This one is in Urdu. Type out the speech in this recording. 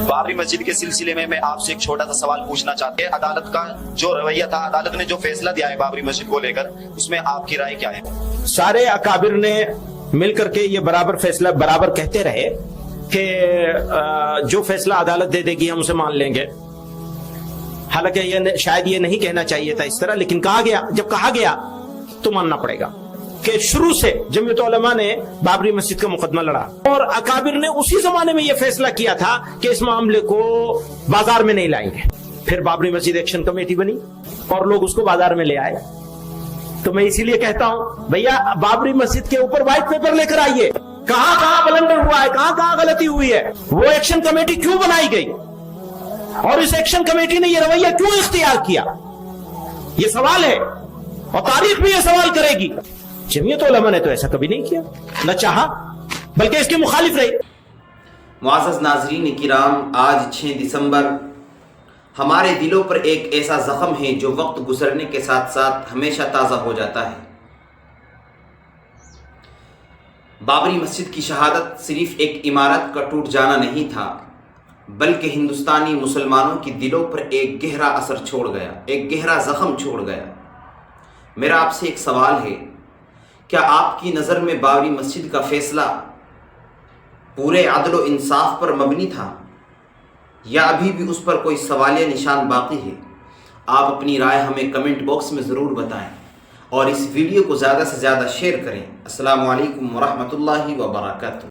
بابری مسجد کے سلسلے میں آپ سے ایک چھوٹا سا سوال پوچھنا چاہتے ہیں. عدالت کا جو رویہ تھا، عدالت نے جو فیصلہ دیا ہے بابری مسجد کو لے کر، اس میں آپ کی رائے کیا ہے؟ سارے اکابر نے مل کر کے یہ برابر کہتے رہے کہ جو فیصلہ عدالت دے دے گی ہم اسے مان لیں گے. حالانکہ یہ شاید یہ نہیں کہنا چاہیے تھا اس طرح، لیکن جب کہا گیا تو ماننا پڑے گا کہ شروع سے جمعیت علماء نے بابری مسجد کا مقدمہ لڑا، اور اکابر نے اسی زمانے میں یہ فیصلہ کیا تھا کہ اس معاملے کو بازار میں نہیں لائیں گے. پھر بابری مسجد ایکشن کمیٹی بنی اور لوگ اس کو بازار میں لے آئے. تو میں اسی لیے کہتا ہوں بھیا بابری مسجد کے اوپر وائٹ پیپر لے کر آئیے، کہاں بلنڈر ہوا ہے، کہاں غلطی ہوئی ہے، وہ ایکشن کمیٹی کیوں بنائی گئی، اور اس ایکشن کمیٹی نے یہ رویہ کیوں اختیار کیا، یہ سوال ہے اور تاریخ بھی یہ سوال کرے گی. جمعیت علماء نے تو ایسا کبھی نہیں کیا، نہ چاہا، بلکہ اس کے مخالف رہی. معزز ناظرین کرام، آج 6 دسمبر ہمارے دلوں پر ایک ایسا زخم ہے جو وقت گزرنے کے ساتھ ساتھ ہمیشہ تازہ ہو جاتا ہے. بابری مسجد کی شہادت صرف ایک عمارت کا ٹوٹ جانا نہیں تھا، بلکہ ہندوستانی مسلمانوں کی دلوں پر ایک گہرا اثر چھوڑ گیا، ایک گہرا زخم چھوڑ گیا. میرا آپ سے ایک سوال ہے، کیا آپ کی نظر میں بابری مسجد کا فیصلہ پورے عدل و انصاف پر مبنی تھا، یا ابھی بھی اس پر کوئی سوالیہ نشان باقی ہے؟ آپ اپنی رائے ہمیں کمنٹ باکس میں ضرور بتائیں اور اس ویڈیو کو زیادہ سے زیادہ شیئر کریں. السلام علیکم ورحمۃ اللہ وبرکاتہ.